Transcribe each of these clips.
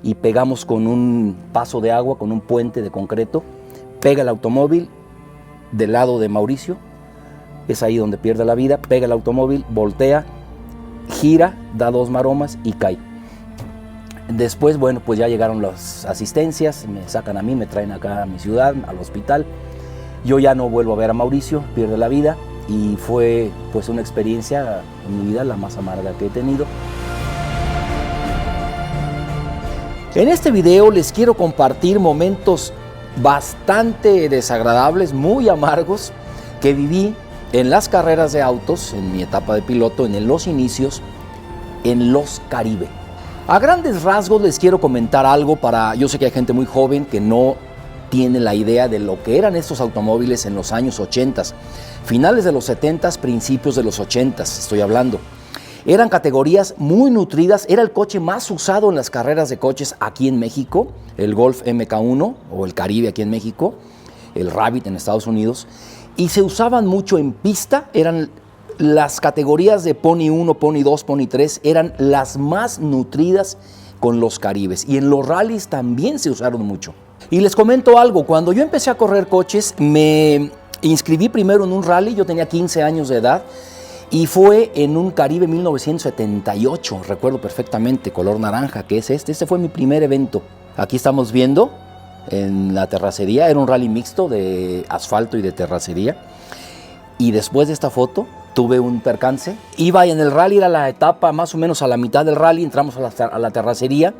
y pegamos con un paso de agua, con un puente de concreto, pega el automóvil del lado de Mauricio, es ahí donde pierde la vida, pega el automóvil, voltea, gira, da 2 maromas y cae. Después, bueno, pues ya llegaron las asistencias, me sacan a mí, me traen acá a mi ciudad, al hospital. Yo ya no vuelvo a ver a Mauricio, pierde la vida y fue pues una experiencia en mi vida la más amarga que he tenido. En este video les quiero compartir momentos bastante desagradables, muy amargos, que viví en las carreras de autos, en mi etapa de piloto, en los inicios, en los Caribe. A grandes rasgos les quiero comentar algo yo sé que hay gente muy joven que no tiene la idea de lo que eran estos automóviles en los años 80, finales de los 70, principios de los 80, estoy hablando. Eran categorías muy nutridas, era el coche más usado en las carreras de coches aquí en México, el Golf MK1 o el Caribe aquí en México, el Rabbit en Estados Unidos, y se usaban mucho en pista, eran las categorías de Pony 1, Pony 2, Pony 3, eran las más nutridas con los Caribes, y en los rallies también se usaron mucho. Y les comento algo, cuando yo empecé a correr coches, me inscribí primero en un rally, yo tenía 15 años de edad, y fue en un Caribe 1978, recuerdo perfectamente, color naranja, que es este fue mi primer evento. Aquí estamos viendo en la terracería, era un rally mixto de asfalto y de terracería, y después de esta foto tuve un percance. Iba en el rally, era la etapa más o menos a la mitad del rally, entramos a la terracería,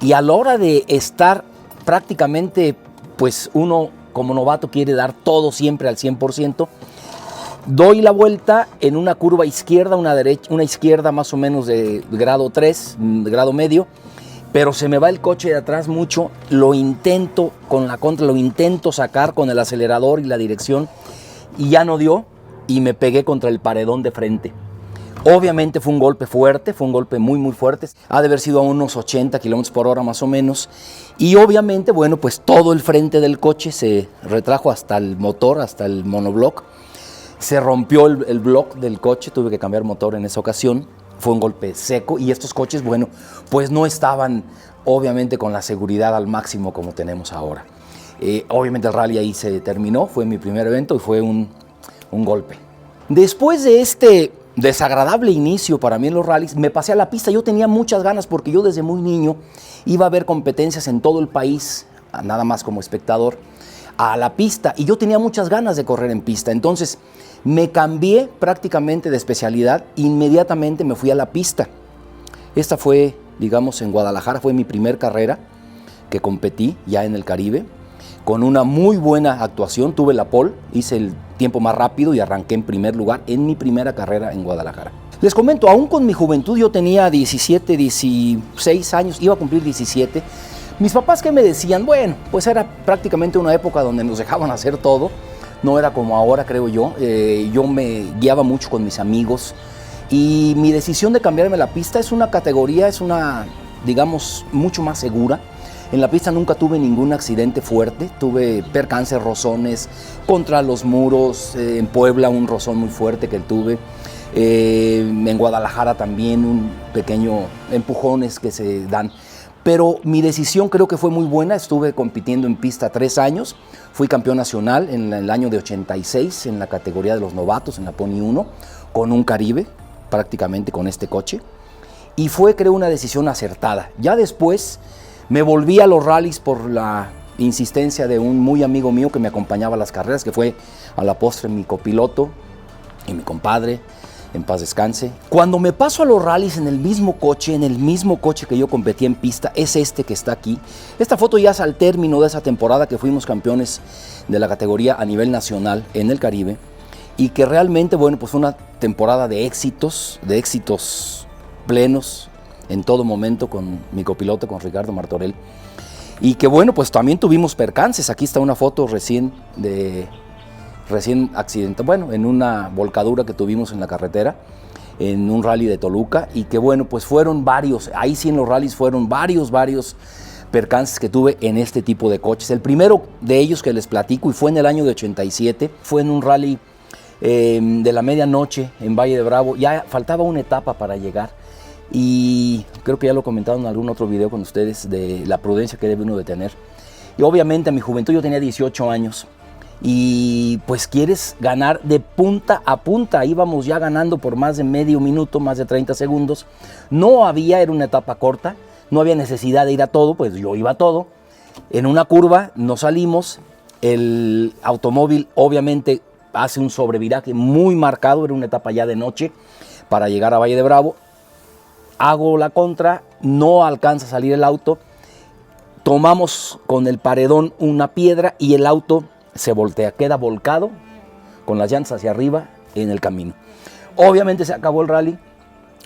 y a la hora de estar prácticamente, pues uno como novato quiere dar todo siempre al 100%, doy la vuelta en una curva izquierda, una izquierda más o menos de grado 3, grado medio, pero se me va el coche de atrás mucho, lo intento con la contra, lo intento sacar con el acelerador y la dirección y ya no dio y me pegué contra el paredón de frente. Obviamente fue un golpe fuerte, fue un golpe muy fuerte, ha de haber sido a unos 80 kilómetros por hora más o menos, y obviamente, bueno, pues todo el frente del coche se retrajo hasta el motor, hasta el monobloc. Se rompió el block del coche, tuve que cambiar motor en esa ocasión, fue un golpe seco y estos coches, bueno, pues no estaban obviamente con la seguridad al máximo como tenemos ahora. Obviamente el rally ahí se terminó, fue mi primer evento y fue un golpe. Después de este desagradable inicio para mí en los rallies, me pasé a la pista. Yo tenía muchas ganas porque yo desde muy niño iba a ver competencias en todo el país, nada más como espectador, a la pista, y yo tenía muchas ganas de correr en pista. Entonces me cambié prácticamente de especialidad, inmediatamente me fui a la pista. Esta fue, digamos, en Guadalajara, fue mi primer carrera que competí ya en el Caribe, con una muy buena actuación, tuve la pole, hice el tiempo más rápido y arranqué en primer lugar en mi primera carrera en Guadalajara. Les comento, aún con mi juventud, yo tenía 17, 16 años, iba a cumplir 17, mis papás que me decían, bueno, pues era prácticamente una época donde nos dejaban hacer todo, no era como ahora, creo yo. Yo me guiaba mucho con mis amigos y mi decisión de cambiarme la pista es una categoría, es una, digamos, mucho más segura. En la pista nunca tuve ningún accidente fuerte, tuve percances, rozones contra los muros, en Puebla un rozón muy fuerte que tuve, en Guadalajara también un pequeño empujones que se dan. Pero mi decisión creo que fue muy buena, estuve compitiendo en pista 3 años, fui campeón nacional en el año de 86 en la categoría de los novatos, en la Pony 1, con un Caribe, prácticamente con este coche, y fue creo una decisión acertada. Ya después me volví a los rallies por la insistencia de un muy amigo mío que me acompañaba a las carreras, que fue a la postre mi copiloto y mi compadre, en paz descanse. Cuando me paso a los rallies en el mismo coche que yo competí en pista, es este que está aquí. Esta foto ya es al término de esa temporada que fuimos campeones de la categoría a nivel nacional en el Caribe, y que realmente, bueno, pues fue una temporada de éxitos plenos en todo momento con mi copiloto, con Ricardo Martorell, y que bueno, pues también tuvimos percances. Aquí está una foto recién accidente, bueno, en una volcadura que tuvimos en la carretera, en un rally de Toluca, y que bueno, pues fueron varios, ahí sí en los rallies fueron varios percances que tuve en este tipo de coches. El primero de ellos que les platico, y fue en el año de 87, fue en un rally de la medianoche en Valle de Bravo, ya faltaba una etapa para llegar, y creo que ya lo he comentado en algún otro video con ustedes de la prudencia que debe uno de tener. Y obviamente en mi juventud yo tenía 18 años y pues quieres ganar de punta a punta. Íbamos ya ganando por más de medio minuto, más de 30 segundos. No había, era una etapa corta, no había necesidad de ir a todo, pues yo iba a todo. En una curva nos salimos, el automóvil obviamente hace un sobreviraje muy marcado, era una etapa ya de noche para llegar a Valle de Bravo. Hago la contra, no alcanza a salir el auto, tomamos con el paredón una piedra y el auto se voltea, queda volcado con las llantas hacia arriba en el camino. Obviamente se acabó el rally,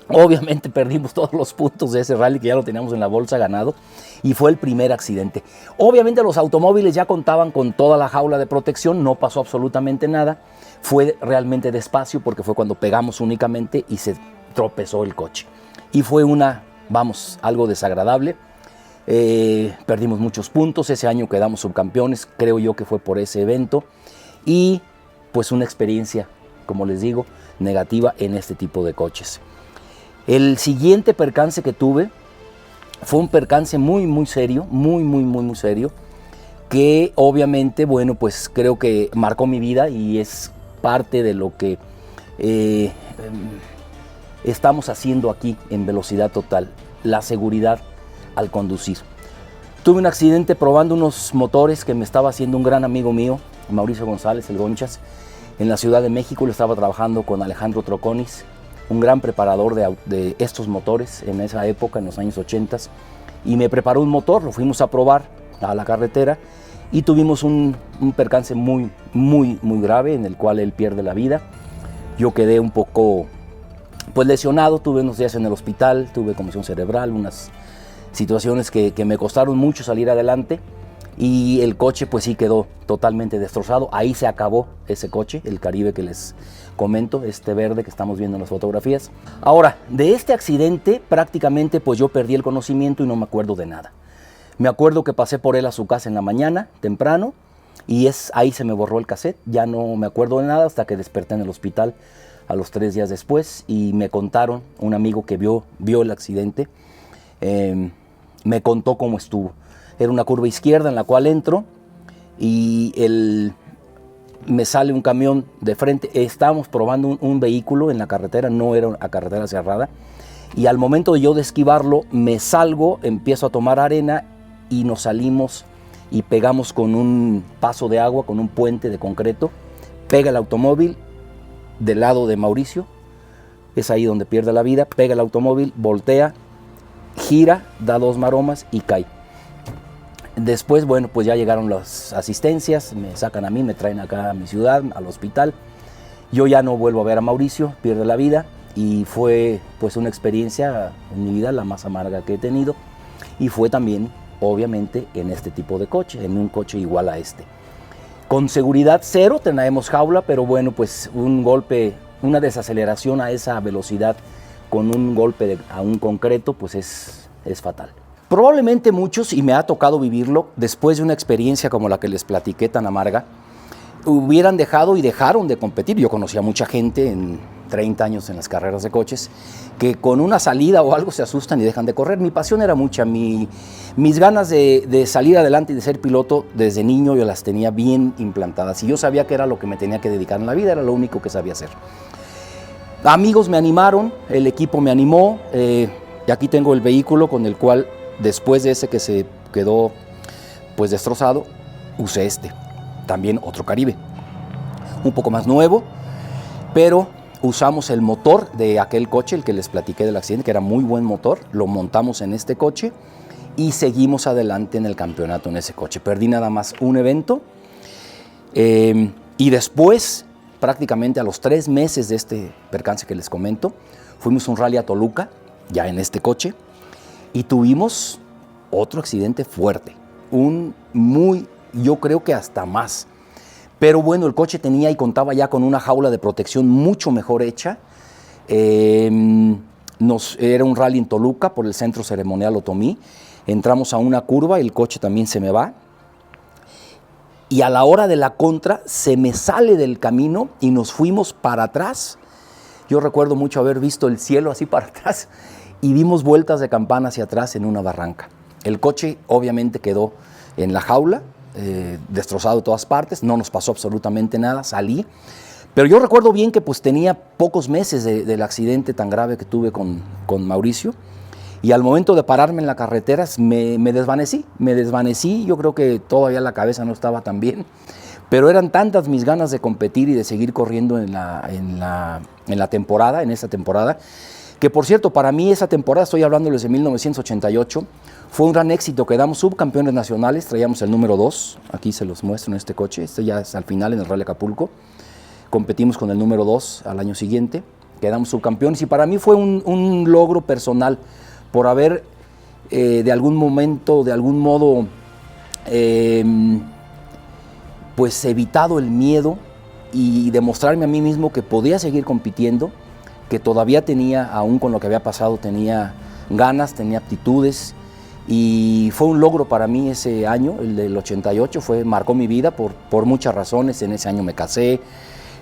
obviamente perdimos todos los puntos de ese rally que ya lo teníamos en la bolsa ganado y fue el primer accidente. Obviamente los automóviles ya contaban con toda la jaula de protección, no pasó absolutamente nada, fue realmente despacio porque fue cuando pegamos únicamente y se tropezó el coche. Y fue algo desagradable. Perdimos muchos puntos, ese año quedamos subcampeones, creo yo que fue por ese evento y pues una experiencia, como les digo, negativa en este tipo de coches. El siguiente percance que tuve fue un percance muy serio, muy serio, que obviamente, bueno, pues creo que marcó mi vida y es parte de lo que estamos haciendo aquí en Velocidad Total, la seguridad al conducir. Tuve un accidente probando unos motores que me estaba haciendo un gran amigo mío, Mauricio González, el Gonchas, en la Ciudad de México. Le estaba trabajando con Alejandro Troconis, un gran preparador de estos motores en esa época, en los años 80, y me preparó un motor, lo fuimos a probar a la carretera y tuvimos un percance muy grave en el cual él pierde la vida. Yo quedé un poco pues lesionado, tuve unos días en el hospital, tuve conmoción cerebral, unas situaciones que me costaron mucho salir adelante y el coche pues sí quedó totalmente destrozado. Ahí se acabó ese coche, el Caribe que les comento, este verde que estamos viendo en las fotografías. Ahora, de este accidente prácticamente pues yo perdí el conocimiento y no me acuerdo de nada. Me acuerdo que pasé por él a su casa en la mañana, temprano, y ahí se me borró el cassette, ya no me acuerdo de nada hasta que desperté en el hospital a los 3 días después y me contaron, un amigo que vio el accidente, me contó cómo estuvo. Era una curva izquierda en la cual entro y me sale un camión de frente. Estábamos probando un vehículo en la carretera, no era una carretera cerrada, y al momento de yo de esquivarlo me salgo, empiezo a tomar arena y nos salimos y pegamos con un paso de agua, con un puente de concreto. Pega el automóvil del lado de Mauricio, es ahí donde pierde la vida, pega el automóvil, voltea, gira, da 2 maromas y cae. Después, bueno, pues ya llegaron las asistencias, me sacan a mí, me traen acá a mi ciudad, al hospital. Yo ya no vuelvo a ver a Mauricio, pierde la vida y fue pues una experiencia en mi vida la más amarga que he tenido y fue también, obviamente, en este tipo de coche, en un coche igual a este. Con seguridad cero, tenemos jaula, pero bueno, pues un golpe, una desaceleración a esa velocidad con un golpe a un concreto, pues es fatal. Probablemente muchos, y me ha tocado vivirlo, después de una experiencia como la que les platiqué tan amarga, hubieran dejado y dejaron de competir. Yo conocí a mucha gente en 30 años en las carreras de coches que con una salida o algo se asustan y dejan de correr. Mi pasión era mucha, mis ganas de salir adelante y de ser piloto desde niño yo las tenía bien implantadas y yo sabía que era lo que me tenía que dedicar en la vida, era lo único que sabía hacer. Amigos me animaron, el equipo me animó, y aquí tengo el vehículo con el cual después de ese que se quedó pues destrozado, usé también otro Caribe, un poco más nuevo, pero usamos el motor de aquel coche, el que les platiqué del accidente, que era muy buen motor, lo montamos en este coche y seguimos adelante en el campeonato en ese coche. Perdí nada más un evento y después, prácticamente a los 3 meses de este percance que les comento, fuimos un rally a Toluca, ya en este coche, y tuvimos otro accidente fuerte, yo creo que hasta más. Pero bueno, el coche tenía y contaba ya con una jaula de protección mucho mejor hecha. Era un rally en Toluca por el Centro Ceremonial Otomí. Entramos a una curva, el coche también se me va. Y a la hora de la contra se me sale del camino y nos fuimos para atrás. Yo recuerdo mucho haber visto el cielo así para atrás y dimos vueltas de campana hacia atrás en una barranca. El coche obviamente quedó en la jaula, destrozado de todas partes, no nos pasó absolutamente nada, salí. Pero yo recuerdo bien que pues tenía pocos meses del accidente tan grave que tuve con Mauricio, y al momento de pararme en la carretera me desvanecí, yo creo que todavía la cabeza no estaba tan bien, pero eran tantas mis ganas de competir y de seguir corriendo en esta temporada, que por cierto, para mí esa temporada, estoy hablando desde 1988, fue un gran éxito, quedamos subcampeones nacionales, traíamos el número 2, aquí se los muestro en este coche, este ya es al final en el Rally Acapulco, competimos con el número 2 al año siguiente, quedamos subcampeones y para mí fue un logro personal por haber de algún modo, pues evitado el miedo y demostrarme a mí mismo que podía seguir compitiendo, que todavía tenía, aún con lo que había pasado, tenía ganas, tenía aptitudes, y fue un logro para mí ese año, el del 88, marcó mi vida por muchas razones. En ese año me casé,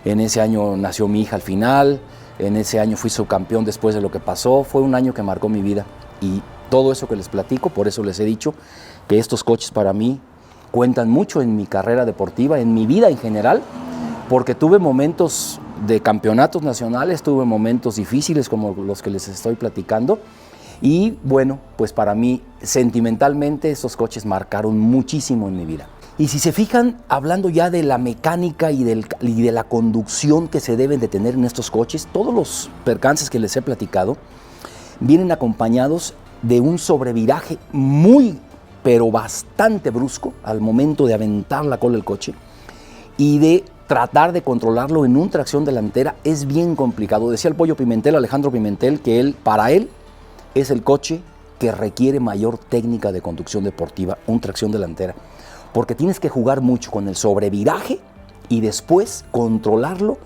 en ese año nació mi hija al final, en ese año fui subcampeón después de lo que pasó, fue un año que marcó mi vida, y todo eso que les platico, por eso les he dicho que estos coches para mí cuentan mucho en mi carrera deportiva, en mi vida en general, porque tuve momentos de campeonatos nacionales, tuve momentos difíciles como los que les estoy platicando, y bueno, pues para mí sentimentalmente estos coches marcaron muchísimo en mi vida. Y si se fijan, hablando ya de la mecánica y de la conducción que se deben de tener en estos coches, todos los percances que les he platicado vienen acompañados de un sobreviraje muy, pero bastante brusco al momento de aventar la cola del coche, y de tratar de controlarlo en una tracción delantera es bien complicado. Decía el Pollo Pimentel, Alejandro Pimentel, que para él es el coche que requiere mayor técnica de conducción deportiva, una tracción delantera, porque tienes que jugar mucho con el sobreviraje y después controlarlo,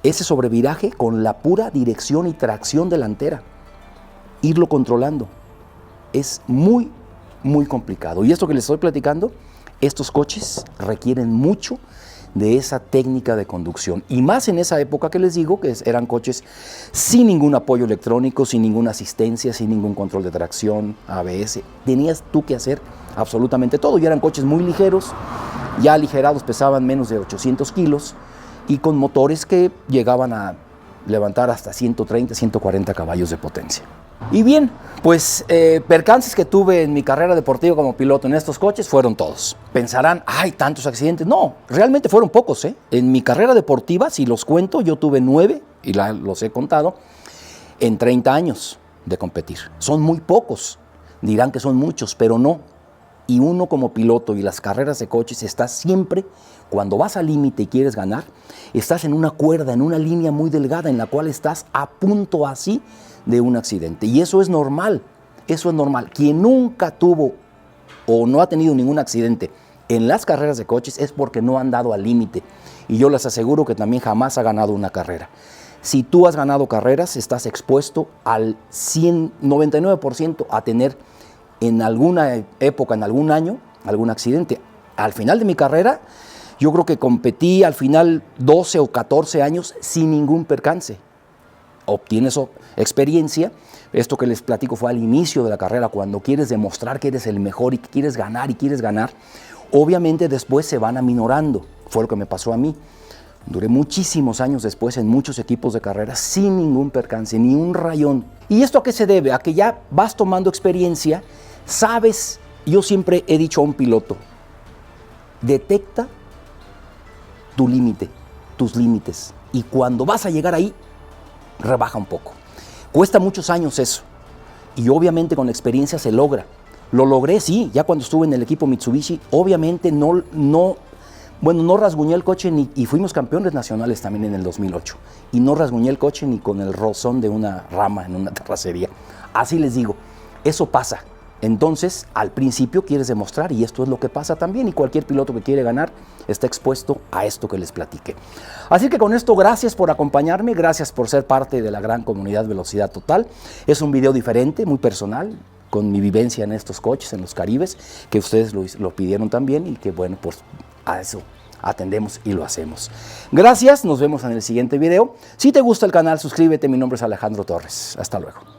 ese sobreviraje, con la pura dirección y tracción delantera, irlo controlando. Es muy, muy complicado. Y esto que les estoy platicando, estos coches requieren mucho de esa técnica de conducción, y más en esa época que les digo, que eran coches sin ningún apoyo electrónico, sin ninguna asistencia, sin ningún control de tracción, ABS, tenías tú que hacer absolutamente todo, y eran coches muy ligeros, ya aligerados, pesaban menos de 800 kilos, y con motores que llegaban a levantar hasta 130, 140 caballos de potencia. Y bien, pues percances que tuve en mi carrera deportiva como piloto en estos coches fueron todos. Pensarán, ¡ay, tantos accidentes! No, realmente fueron pocos, ¿eh? En mi carrera deportiva, si los cuento, yo tuve 9, y los he contado, en 30 años de competir. Son muy pocos, dirán que son muchos, pero no. Y uno como piloto y las carreras de coches estás siempre, cuando vas al límite y quieres ganar, estás en una cuerda, en una línea muy delgada en la cual estás a punto así de un accidente. Y eso es normal, eso es normal. Quien nunca tuvo o no ha tenido ningún accidente en las carreras de coches es porque no han dado al límite. Y yo les aseguro que también jamás ha ganado una carrera. Si tú has ganado carreras, estás expuesto al 99% a tener en alguna época, en algún año, algún accidente. Al final de mi carrera, yo creo que competí al final 12 o 14 años sin ningún percance. Obtienes experiencia. Esto que les platico fue al inicio de la carrera, cuando quieres demostrar que eres el mejor y que quieres ganar. Obviamente después se van aminorando. Fue lo que me pasó a mí. Duré muchísimos años después en muchos equipos de carrera sin ningún percance, ni un rayón. ¿Y esto a qué se debe? A que ya vas tomando experiencia, sabes. Yo siempre he dicho a un piloto, detecta tu límite, tus límites, y cuando vas a llegar ahí, rebaja un poco. Cuesta muchos años eso, y obviamente con la experiencia se logra. Lo logré, sí, ya cuando estuve en el equipo Mitsubishi, obviamente no rasguñé el coche y fuimos campeones nacionales también en el 2008, y no rasguñé el coche ni con el rozón de una rama en una terracería. Así les digo, eso pasa. Entonces, al principio quieres demostrar, y esto es lo que pasa también, y cualquier piloto que quiere ganar está expuesto a esto que les platiqué. Así que con esto, gracias por acompañarme, gracias por ser parte de la gran comunidad Velocidad Total. Es un video diferente, muy personal, con mi vivencia en estos coches, en los Caribes, que ustedes lo pidieron también, y que bueno, pues a eso atendemos y lo hacemos. Gracias, nos vemos en el siguiente video. Si te gusta el canal, suscríbete, mi nombre es Alejandro Torres. Hasta luego.